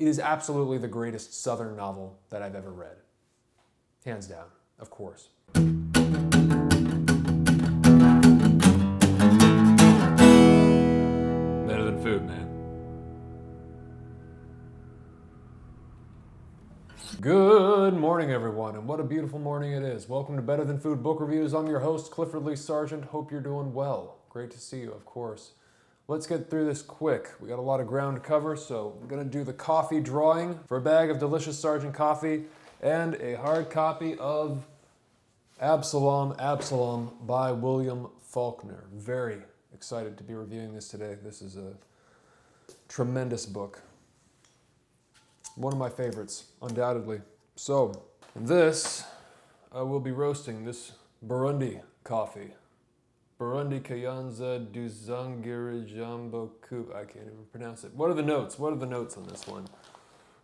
It is absolutely the greatest Southern novel that I've ever read. Hands down, of course. Better than food, man. Good morning, everyone, and what a beautiful morning it is. Welcome to Better Than Food Book Reviews. I'm your host, Clifford Lee Sargent. Hope you're doing well. Great to see you, of course. Let's get through this quick. We got a lot of ground to cover, so I'm gonna do the coffee drawing for a bag of delicious Sargent coffee and a hard copy of Absalom by William Faulkner. Very excited to be reviewing this today. This is a tremendous book. One of my favorites, undoubtedly. So, in this, I will be roasting this Burundi coffee. Burundi Kayanza Duzangiri Jambo Coupe. I can't even pronounce it. What are the notes? What are the notes on this one?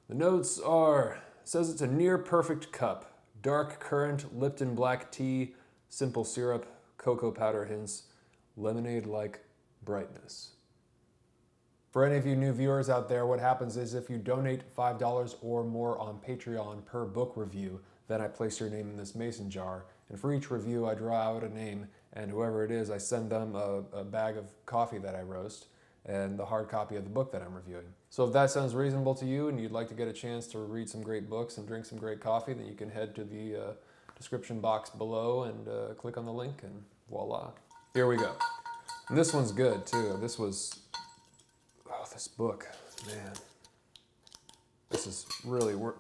The notes are, it says it's a near perfect cup. Dark currant, Lipton black tea, simple syrup, cocoa powder hints, lemonade-like brightness. For any of you new viewers out there, what happens is if you donate $5 or more on Patreon per book review, then I place your name in this mason jar. And for each review, I draw out a name, and whoever it is, I send them a bag of coffee that I roast and the hard copy of the book that I'm reviewing. So if that sounds reasonable to you and you'd like to get a chance to read some great books and drink some great coffee, then you can head to the description box below and click on the link, and voila. Here we go. And this one's good, too. This book, man. This is really worth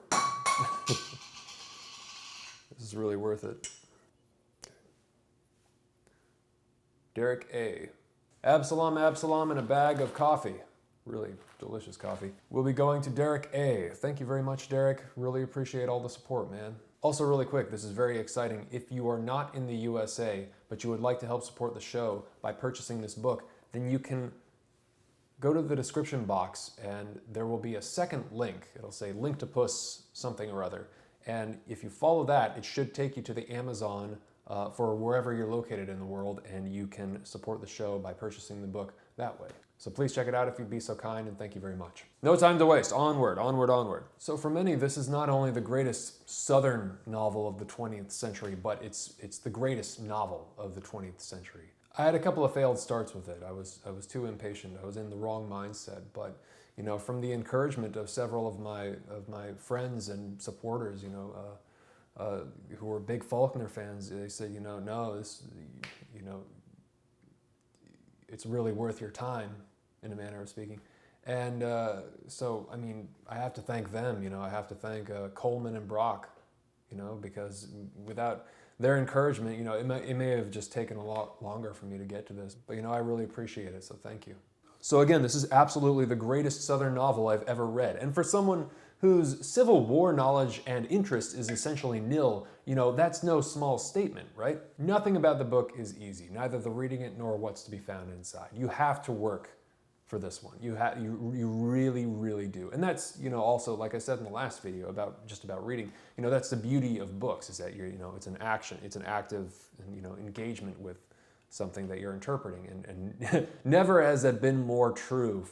This is really worth it. Derek A. Absalom and a bag of coffee. Really delicious coffee. We'll be going to Derek A. Thank you very much, Derek. Really appreciate all the support, man. Also, really quick, this is very exciting. If you are not in the USA, but you would like to help support the show by purchasing this book, then you can go to the description box and there will be a second link. It'll say link to puss something or other. And if you follow that, it should take you to the Amazon for wherever you're located in the world, and you can support the show by purchasing the book that way. So please check it out if you'd be so kind, and thank you very much. No time to waste. Onward, onward, onward. So for many, this is not only the greatest Southern novel of the 20th century, but it's the greatest novel of the 20th century. I had a couple of failed starts with it. I was too impatient. I was in the wrong mindset. But you know, from the encouragement of several of my friends and supporters, you know, who were big Faulkner fans, they said, no, this, it's really worth your time, in a manner of speaking. And so, I mean, I have to thank them. You know, I have to thank Coleman and Brock, you know, because without their encouragement, you know, it may have just taken a lot longer for me to get to this. But, you know, I really appreciate it, so thank you. So again, this is absolutely the greatest Southern novel I've ever read. And for someone whose Civil War knowledge and interest is essentially nil, you know, that's no small statement, right? Nothing about the book is easy, neither the reading it nor what's to be found inside. You have to work for this one. You really, really do. And that's, you know, also, like I said in the last video about reading, you know, that's the beauty of books, is that it's an action, it's an active, you know, engagement with something that you're interpreting. And never has that been more true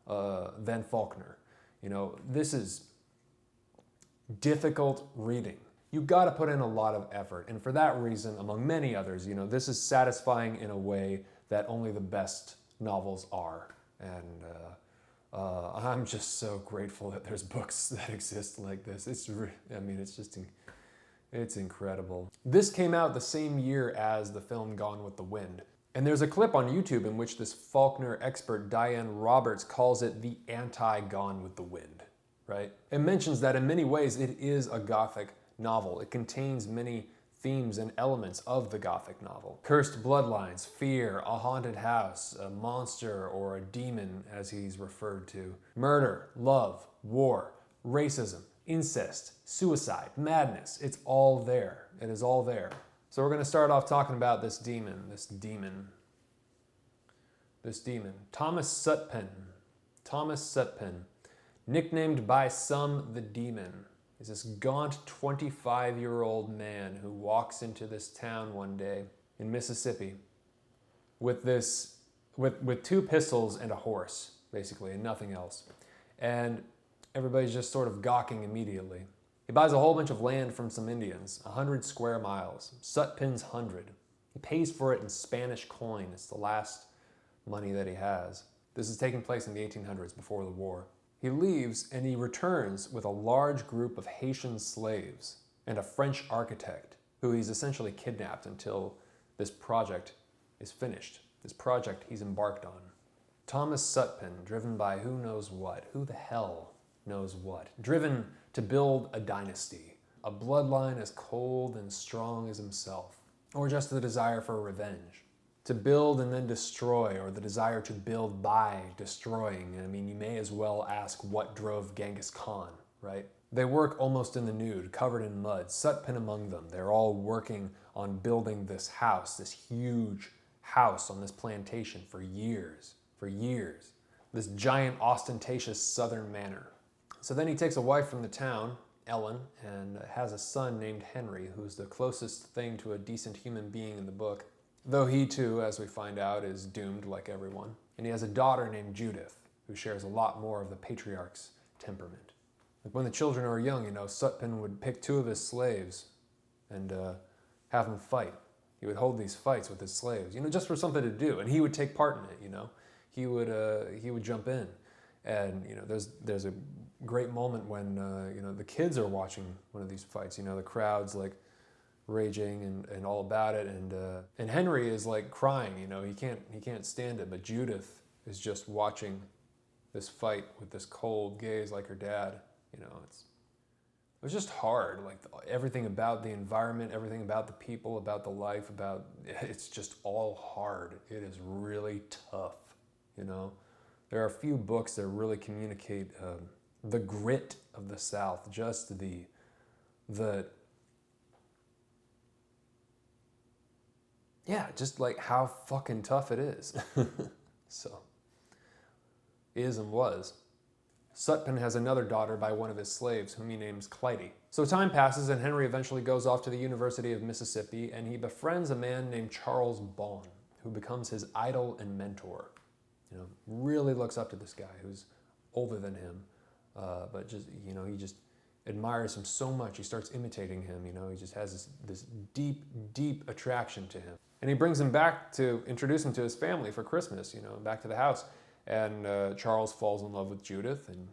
than Faulkner. You know, this is difficult reading. You've got to put in a lot of effort. And for that reason, among many others, you know, this is satisfying in a way that only the best novels are. And I'm just so grateful that there's books that exist like this. It's incredible. This came out the same year as the film Gone with the Wind. And there's a clip on YouTube in which this Faulkner expert, Diane Roberts, calls it the anti-Gone with the Wind, right? It mentions that in many ways it is a Gothic novel. It contains many themes and elements of the Gothic novel. Cursed bloodlines, fear, a haunted house, a monster or a demon as he's referred to, murder, love, war, racism, incest, suicide, madness. It's all there. It is all there. So we're going to start off talking about this demon. Thomas Sutpen, nicknamed by some the Demon, is this gaunt 25-year-old man who walks into this town one day in Mississippi with two pistols and a horse, basically, and nothing else. And everybody's just sort of gawking immediately. He buys a whole bunch of land from some Indians, 100 square miles, Sutpin's 100. He pays for it in Spanish coin. It's the last money that he has. This is taking place in the 1800s, before the war. He leaves and he returns with a large group of Haitian slaves and a French architect who he's essentially kidnapped until this project is finished, this project he's embarked on. Thomas Sutpin, driven by who knows what, who the hell knows what, driven to build a dynasty, a bloodline as cold and strong as himself, or just the desire for revenge. To build and then destroy, or the desire to build by destroying. I mean, you may as well ask what drove Genghis Khan, right? They work almost in the nude, covered in mud, Sutpin among them. They're all working on building this house, this huge house on this plantation for years, this giant ostentatious southern manor. So then he takes a wife from the town, Ellen, and has a son named Henry, who's the closest thing to a decent human being in the book, though he too, as we find out, is doomed like everyone. And he has a daughter named Judith, who shares a lot more of the patriarch's temperament. Like when the children are young, Sutpin would pick two of his slaves and have them fight. He would hold these fights with his slaves, just for something to do, and he would take part in it. He would jump in, and there's a great moment when the kids are watching one of these fights. The crowd's like raging and all about it, and Henry is like crying. He can't stand it, but Judith is just watching this fight with this cold gaze like her dad. It was just hard, like everything about the environment, everything about the people, about the life, it's just all hard. It is really tough, There are a few books that really communicate the grit of the South, just the just like how fucking tough it is. So, is and was. Sutpin has another daughter by one of his slaves, whom he names Clytie. So time passes, and Henry eventually goes off to the University of Mississippi, and he befriends a man named Charles Bond, who becomes his idol and mentor. Really looks up to this guy who's older than him, but just, he just admires him so much. He starts imitating him, he just has this deep, deep attraction to him. And he brings him back to introduce him to his family for Christmas, back to the house. And Charles falls in love with Judith, and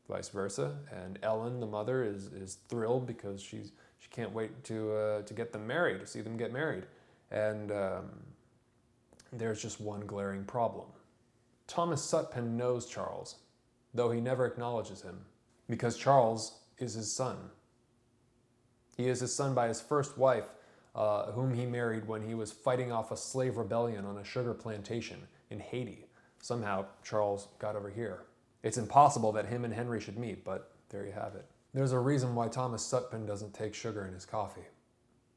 vice versa. And Ellen, the mother, is thrilled because she can't wait to get them married, to see them get married. And there's just one glaring problem. Thomas Sutpin knows Charles, though he never acknowledges him, because Charles is his son. He is his son by his first wife, whom he married when he was fighting off a slave rebellion on a sugar plantation in Haiti. Somehow, Charles got over here. It's impossible that him and Henry should meet, but there you have it. There's a reason why Thomas Sutpin doesn't take sugar in his coffee.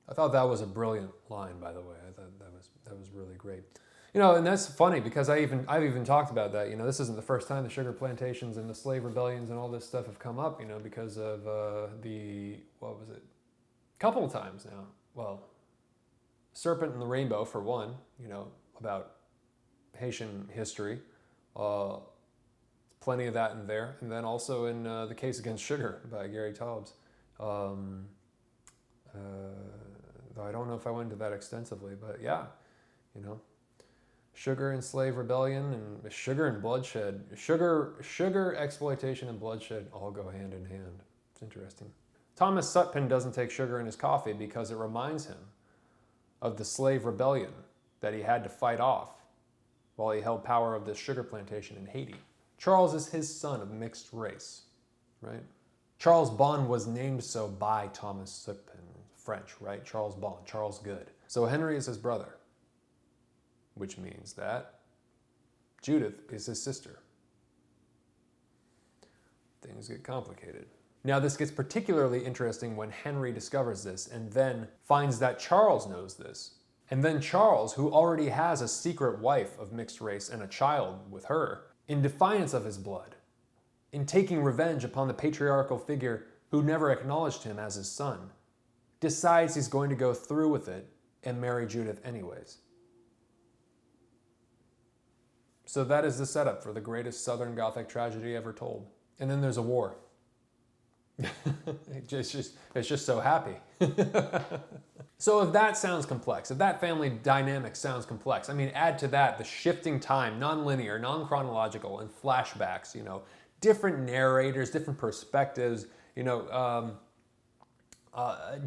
I thought that was a brilliant line, by the way. I thought that was really great. And that's funny because I've even talked about that. This isn't the first time the sugar plantations and the slave rebellions and all this stuff have come up, because of what was it? A couple of times now. Well, Serpent and the Rainbow, for one, about Haitian history. Plenty of that in there. And then also in The Case Against Sugar by Gary Taubes. Though I don't know if I went into that extensively, but yeah, sugar and slave rebellion and sugar and bloodshed. Sugar exploitation and bloodshed all go hand in hand. It's interesting. Thomas Sutpin doesn't take sugar in his coffee because it reminds him of the slave rebellion that he had to fight off while he held power of this sugar plantation in Haiti. Charles is his son of mixed race, right? Charles Bond was named so by Thomas Sutpin, French, right? Charles Bond, Charles Good. So Henry is his brother, which means that Judith is his sister. Things get complicated. Now this gets particularly interesting when Henry discovers this and then finds that Charles knows this. And then Charles, who already has a secret wife of mixed race and a child with her, in defiance of his blood, in taking revenge upon the patriarchal figure who never acknowledged him as his son, decides he's going to go through with it and marry Judith anyways. So that is the setup for the greatest Southern Gothic tragedy ever told. And then there's a war. It's just so happy. So if that sounds complex, if that family dynamic sounds complex, I mean, add to that the shifting time, non-linear, non-chronological, and flashbacks, different narrators, different perspectives,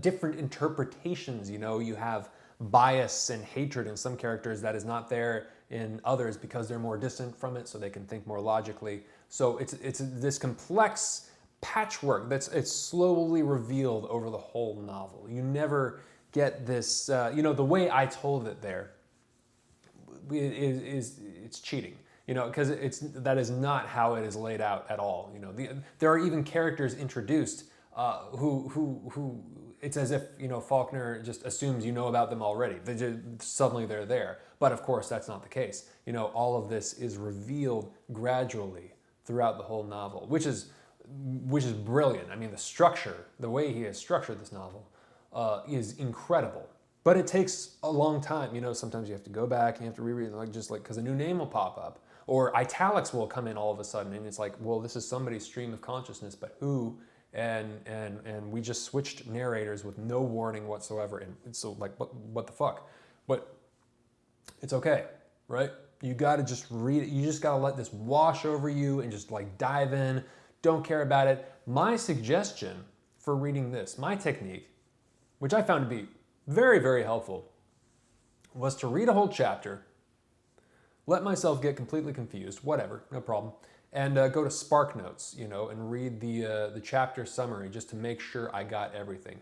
different interpretations, you have bias and hatred in some characters that is not there in others because they're more distant from it, so they can think more logically. So it's this complex patchwork it's slowly revealed over the whole novel. You never get this, the way I told it there it's cheating, because that is not how it is laid out at all. There are even characters introduced who it's as if Faulkner just assumes about them already. Suddenly they're there, but of course that's not the case. All of this is revealed gradually throughout the whole novel, which is brilliant. I mean, the structure, the way he has structured this novel, is incredible. But it takes a long time. Sometimes you have to go back, you have to reread, because a new name will pop up, or italics will come in all of a sudden, and it's like, well, this is somebody's stream of consciousness, but who? And we just switched narrators with no warning whatsoever, and so what the fuck? But it's okay, right? You got to just read it. You just got to let this wash over you and just dive in. Don't care about it. My suggestion for reading this, my technique, which I found to be very, very helpful, was to read a whole chapter, let myself get completely confused, whatever, no problem, and go to Sparknotes, and read the chapter summary just to make sure I got everything.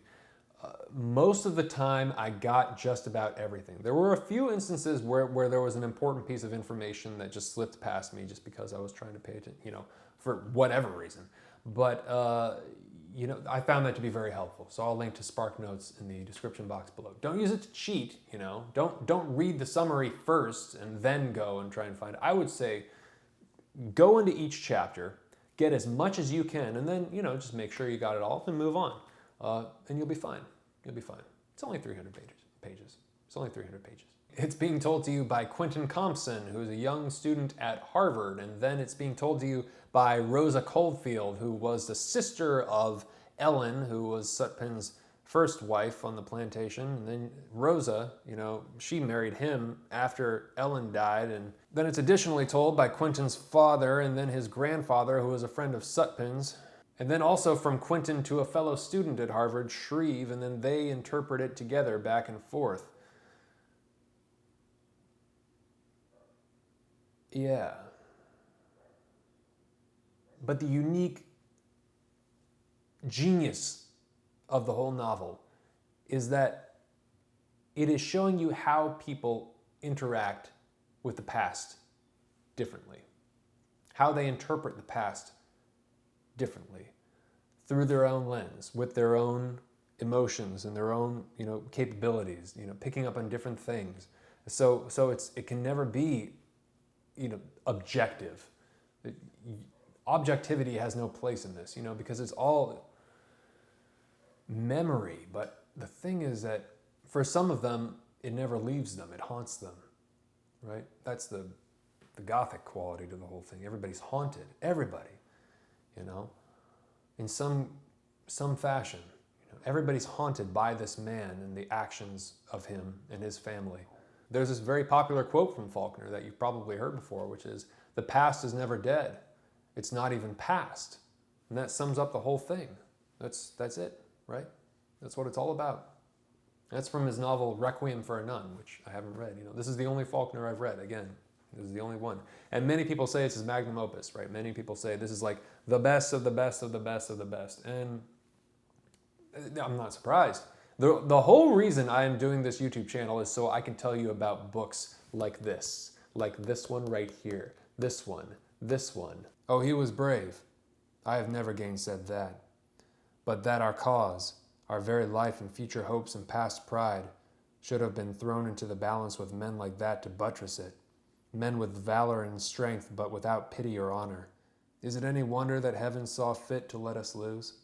Most of the time, I got just about everything. There were a few instances where there was an important piece of information that just slipped past me just because I was trying to pay attention, for whatever reason. But I found that to be very helpful. So I'll link to Sparknotes in the description box below. Don't use it to cheat, Don't read the summary first and then go and try and find it. I would say go into each chapter, get as much as you can, and then, just make sure you got it all and move on. And you'll be fine. You'll be fine. It's only 300 pages. It's only 300 pages. It's being told to you by Quentin Compson, who's a young student at Harvard, and then it's being told to you by Rosa Coldfield, who was the sister of Ellen, who was Sutpen's first wife on the plantation. And then Rosa, she married him after Ellen died. And then it's additionally told by Quentin's father and then his grandfather, who was a friend of Sutpen's. And then also from Quentin to a fellow student at Harvard, Shreve, and then they interpret it together back and forth. Yeah. But the unique genius of the whole novel is that it is showing you how people interact with the past differently, how they interpret the past differently through their own lens, with their own emotions and their own, capabilities, picking up on different things. So it can never be, objective. Objectivity has no place in this, because it's all memory. But the thing is that for some of them, it never leaves them. It haunts them, right? That's the Gothic quality to the whole thing. Everybody's haunted. Everybody, in some fashion. Everybody's haunted by this man and the actions of him and his family. There's this very popular quote from Faulkner that you've probably heard before, which is, "The past is never dead. It's not even past." And that sums up the whole thing. That's it, right? That's what it's all about. That's from his novel Requiem for a Nun, which I haven't read. This is the only Faulkner I've read. Again, this is the only one. And many people say it's his magnum opus, right? Many people say this is like the best of the best of the best of the best. And I'm not surprised. The whole reason I am doing this YouTube channel is so I can tell you about books like this one right here, this one. Oh, he was brave. I have never gainsaid that. But that our cause, our very life and future hopes and past pride, should have been thrown into the balance with men like that to buttress it. Men with valor and strength, but without pity or honor. Is it any wonder that heaven saw fit to let us lose?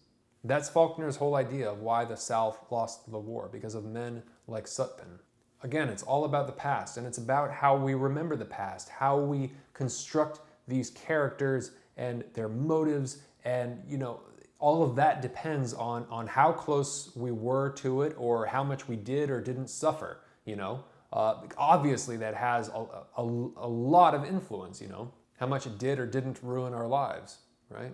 That's Faulkner's whole idea of why the South lost the war, because of men like Sutpen. Again, it's all about the past, and it's about how we remember the past, how we construct these characters and their motives, and All of that depends on how close we were to it or how much we did or didn't suffer, you know. Obviously, that has a lot of influence, you know, how much it did or didn't ruin our lives, right?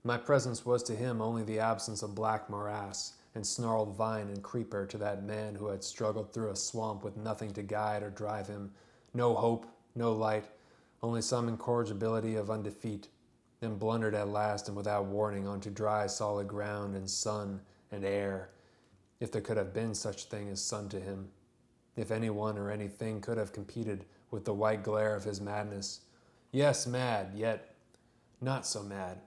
My presence was to him only the absence of black morass and snarled vine and creeper to that man who had struggled through a swamp with nothing to guide or drive him, no hope, no light, only some incorrigibility of undefeat, then blundered at last and without warning onto dry solid ground and sun and air, if there could have been such thing as sun to him, if anyone or anything could have competed with the white glare of his madness. Yes, mad, yet not so mad,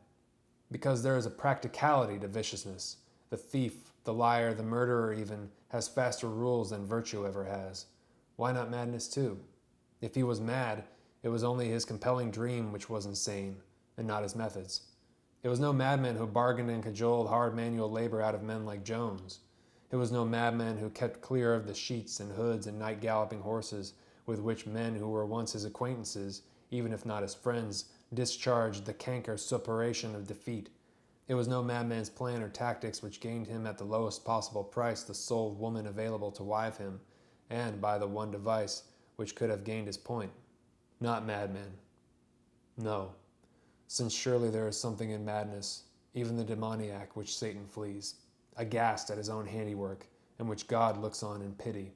because there is a practicality to viciousness. The thief, the liar, the murderer even, has faster rules than virtue ever has. Why not madness too? If he was mad, it was only his compelling dream which was insane, and not his methods. It was no madman who bargained and cajoled hard manual labor out of men like Jones. It was no madman who kept clear of the sheets and hoods and night-galloping horses with which men who were once his acquaintances, even if not his friends, discharged the canker suppuration of defeat. It was no madman's plan or tactics which gained him at the lowest possible price the sole woman available to wive him, and by the one device which could have gained his point. Not madman. No, since surely there is something in madness, even the demoniac which Satan flees, aghast at his own handiwork, and which God looks on in pity.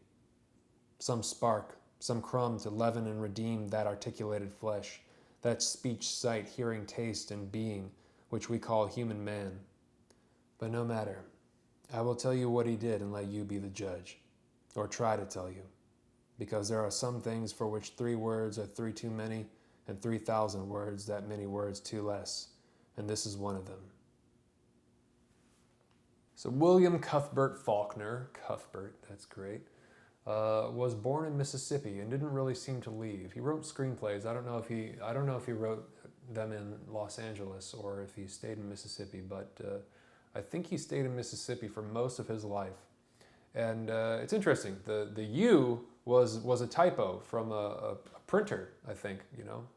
Some spark, some crumb to leaven and redeem that articulated flesh, that speech, sight, hearing, taste, and being, which we call human man. But no matter. I will tell you what he did and let you be the judge, or try to tell you, because there are some things for which 3 words are 3 too many, and 3,000 words that many words too less, and this is one of them. So William Cuthbert Faulkner, Cuthbert, that's great, was born in Mississippi and didn't really seem to leave. He wrote screenplays. I don't know if he wrote them in Los Angeles or if he stayed in Mississippi, but I think he stayed in Mississippi for most of his life. And it's interesting. The U was a typo from a printer, I think, you know.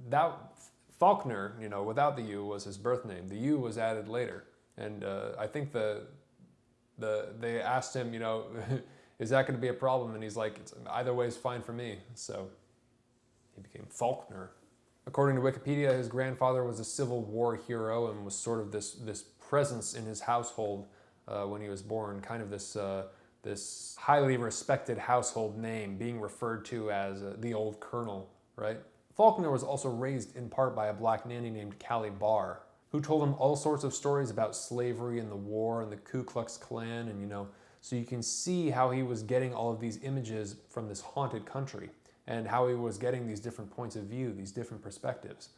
That Faulkner, you know, without the U was his birth name. The U was added later. And I think they asked him, you know, is that going to be a problem? And he's like, either way is fine for me. So he became Faulkner. According to Wikipedia, his grandfather was a Civil War hero and was sort of this presence in his household when he was born, kind of this highly respected household name being referred to as the old colonel, right? Faulkner was also raised in part by a black nanny named Callie Barr, who told him all sorts of stories about slavery and the war and the Ku Klux Klan, and you know, so you can see how he was getting all of these images from this haunted country and how he was getting these different points of view, these different perspectives.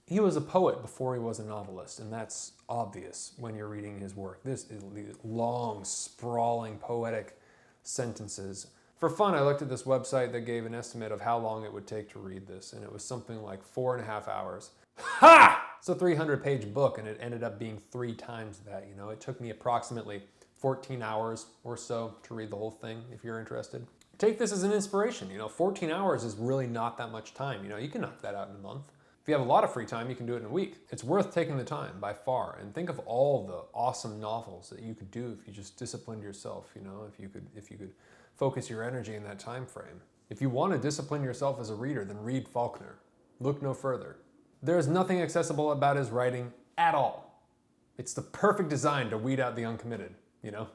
He was a poet before he was a novelist, and that's obvious when you're reading his work. This is long, sprawling, poetic sentences. For fun, I looked at this website that gave an estimate of how long it would take to read this, and it was something like 4.5 hours. Ha! It's a 300-page book, and it ended up being 3 times that. You know, it took me approximately 14 hours or so to read the whole thing, if you're interested. Take this as an inspiration. You know, 14 hours is really not that much time. You know, you can knock that out in a month. If you have a lot of free time, you can do it in a week. It's worth taking the time, by far. And think of all the awesome novels that you could do if you just disciplined yourself, you know, if you could focus your energy in that time frame. If you want to discipline yourself as a reader, then read Faulkner. Look no further. There is nothing accessible about his writing at all. It's the perfect design to weed out the uncommitted, you know?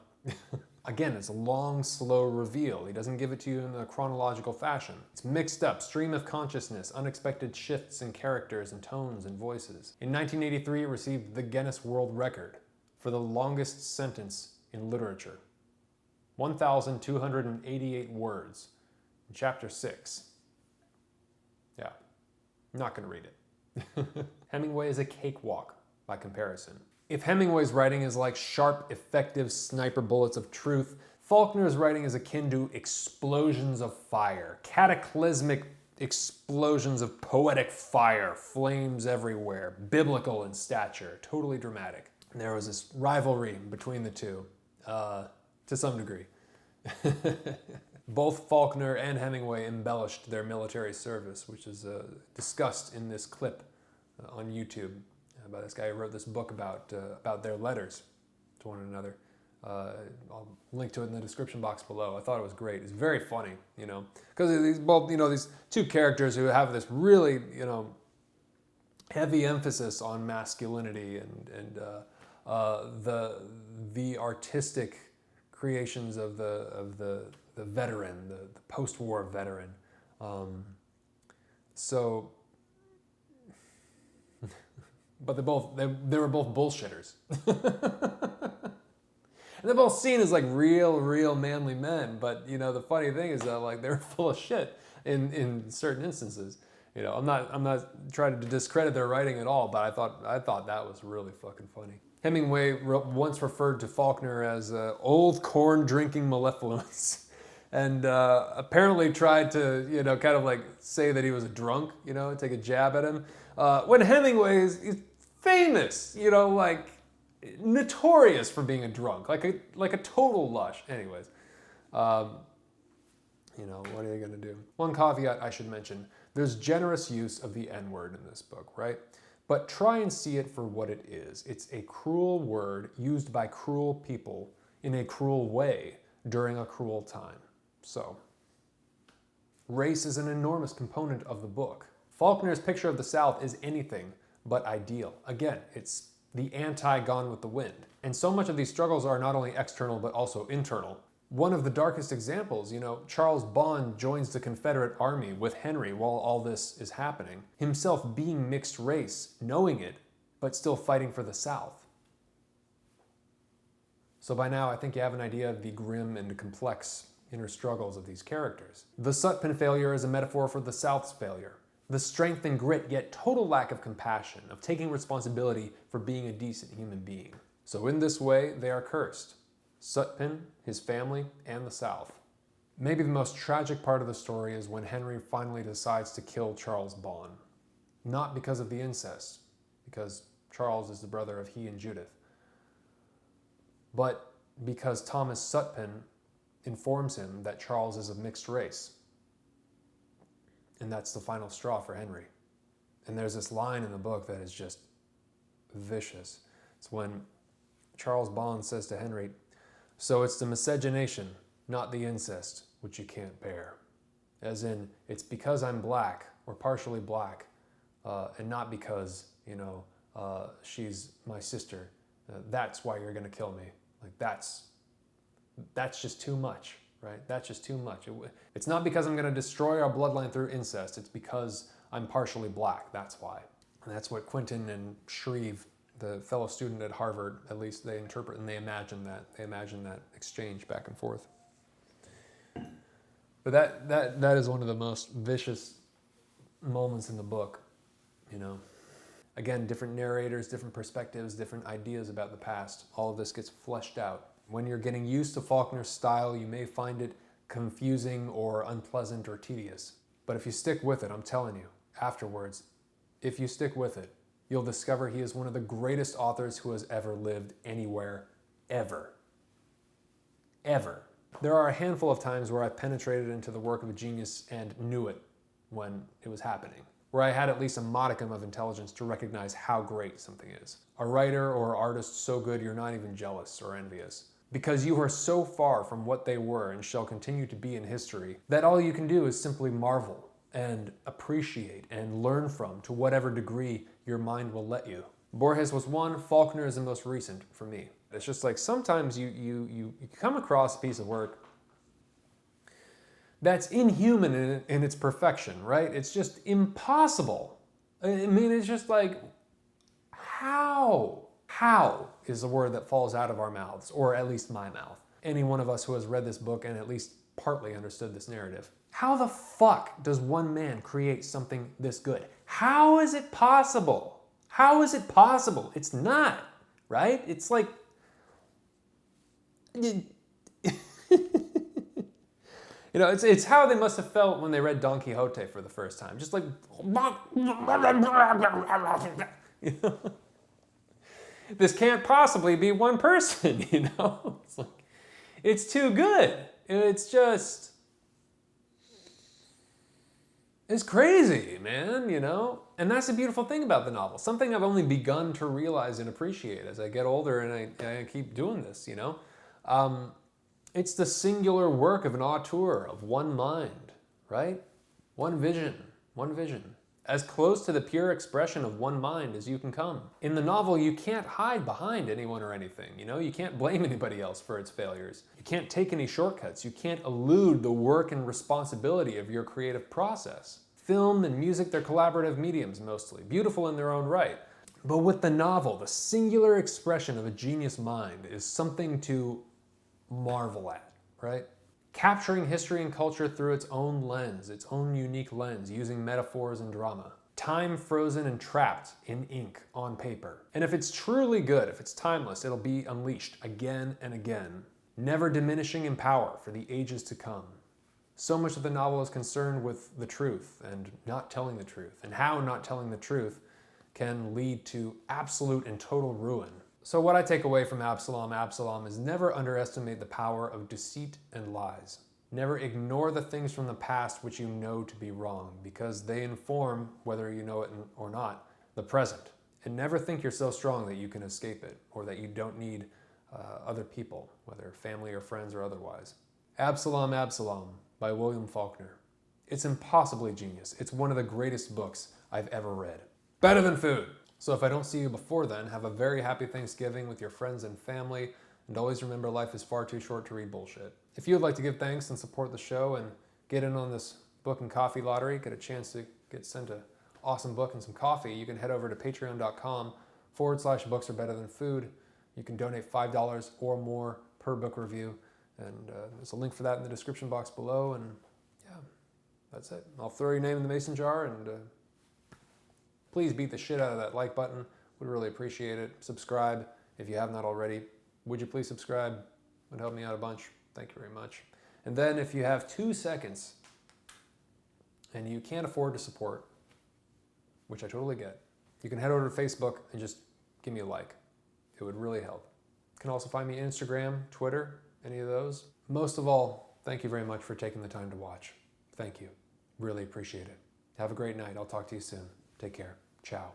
Again, it's a long, slow reveal. He doesn't give it to you in a chronological fashion. It's mixed up, stream of consciousness, unexpected shifts in characters and tones and voices. In 1983, it received the Guinness World Record for the longest sentence in literature. 1,288 words in chapter 6. Yeah, I'm not gonna read it. Hemingway is a cakewalk by comparison. If Hemingway's writing is like sharp, effective sniper bullets of truth, Faulkner's writing is akin to explosions of fire, cataclysmic explosions of poetic fire, flames everywhere, biblical in stature, totally dramatic. And there was this rivalry between the two, to some degree. Both Faulkner and Hemingway embellished their military service, which is discussed in this clip on YouTube by this guy who wrote this book about their letters to one another. I'll link to it in the description box below. I thought it was great. It's very funny, because these two characters who have this really, heavy emphasis on masculinity and the artistic creations of the veteran, the post-war veteran. But they were both bullshitters. And they're both seen as like real manly men, but the funny thing is that like they're full of shit in certain instances. I'm not trying to discredit their writing at all, but I thought that was really fucking funny. Hemingway once referred to Faulkner as old corn drinking mellifluence, and apparently tried to kind of like say that he was a drunk, take a jab at him. When Hemingway is famous, like notorious for being a drunk, like a total lush. Anyways, what are you gonna do? One caveat I should mention: there's generous use of the N-word in this book, right? But try and see it for what it is. It's a cruel word used by cruel people in a cruel way during a cruel time. So, race is an enormous component of the book. Faulkner's picture of the South is anything but ideal. Again, it's the anti-Gone with the Wind. And so much of these struggles are not only external but also internal. One of the darkest examples, Charles Bond joins the Confederate Army with Henry while all this is happening, himself being mixed race, knowing it, but still fighting for the South. So by now, I think you have an idea of the grim and complex inner struggles of these characters. The Sutpen failure is a metaphor for the South's failure. The strength and grit, yet total lack of compassion, of taking responsibility for being a decent human being. So in this way, they are cursed. Sutpen, his family, and the South. Maybe the most tragic part of the story is when Henry finally decides to kill Charles Bond. Not because of the incest, because Charles is the brother of he and Judith, but because Thomas Sutpen informs him that Charles is of mixed race. And that's the final straw for Henry. And there's this line in the book that is just vicious. It's when Charles Bond says to Henry, "So it's the miscegenation, not the incest, which you can't bear." As in, it's because I'm black, or partially black, and not because, she's my sister. That's why you're gonna kill me. Like, that's just too much, right? That's just too much. It's not because I'm gonna destroy our bloodline through incest, it's because I'm partially black, that's why. And that's what Quentin and Shreve, the fellow student at Harvard, at least they interpret and they imagine that. They imagine that exchange back and forth. But that is one of the most vicious moments in the book, Again, different narrators, different perspectives, different ideas about the past. All of this gets fleshed out. When you're getting used to Faulkner's style, you may find it confusing or unpleasant or tedious. But if you stick with it, I'm telling you, afterwards, if you stick with it, you'll discover he is one of the greatest authors who has ever lived anywhere, ever. Ever. There are a handful of times where I penetrated into the work of a genius and knew it when it was happening, where I had at least a modicum of intelligence to recognize how great something is. A writer or artist so good you're not even jealous or envious, because you are so far from what they were and shall continue to be in history that all you can do is simply marvel and appreciate and learn from to whatever degree your mind will let you. Borges was one, Faulkner is the most recent for me. It's just like sometimes you come across a piece of work that's inhuman in its perfection, right? It's just impossible. I mean, it's just like, how? How is the word that falls out of our mouths, or at least my mouth. Any one of us who has read this book and at least partly understood this narrative. How the fuck does one man create something this good? How is it possible? How is it possible? It's not, right? It's like, it's how they must have felt when they read Don Quixote for the first time. Just like, this can't possibly be one person, It's like, it's too good. It's just, it's crazy, man, And that's the beautiful thing about the novel. Something I've only begun to realize and appreciate as I get older and I keep doing this, you know? It's the singular work of an auteur, of one mind, right? One vision, one vision. As close to the pure expression of one mind as you can come. In the novel, you can't hide behind anyone or anything, you know? You can't blame anybody else for its failures. You can't take any shortcuts. You can't elude the work and responsibility of your creative process. Film and music, they're collaborative mediums mostly, beautiful in their own right. But with the novel, the singular expression of a genius mind is something to marvel at, right? Capturing history and culture through its own lens, its own unique lens, using metaphors and drama. Time frozen and trapped in ink on paper. And if it's truly good, if it's timeless, it'll be unleashed again and again, never diminishing in power for the ages to come. So much of the novel is concerned with the truth and not telling the truth, and how not telling the truth can lead to absolute and total ruin. So what I take away from Absalom is never underestimate the power of deceit and lies. Never ignore the things from the past which you know to be wrong, because they inform, whether you know it or not, the present. And never think you're so strong that you can escape it, or that you don't need other people, whether family or friends or otherwise. Absalom by William Faulkner. It's impossibly genius. It's one of the greatest books I've ever read. Better than food. So if I don't see you before then, have a very happy Thanksgiving with your friends and family, and always remember life is far too short to read bullshit. If you would like to give thanks and support the show and get in on this book and coffee lottery, get a chance to get sent an awesome book and some coffee, you can head over to patreon.com/books are better than food. You can donate $5 or more per book review, and there's a link for that in the description box below, and yeah, that's it. I'll throw your name in the mason jar, and please beat the shit out of that like button. Would really appreciate it. Subscribe if you have not already. Would you please subscribe? It would help me out a bunch. Thank you very much. And then if you have 2 seconds and you can't afford to support, which I totally get, you can head over to Facebook and just give me a like. It would really help. You can also find me on Instagram, Twitter, any of those. Most of all, thank you very much for taking the time to watch. Thank you. Really appreciate it. Have a great night. I'll talk to you soon. Take care. Ciao.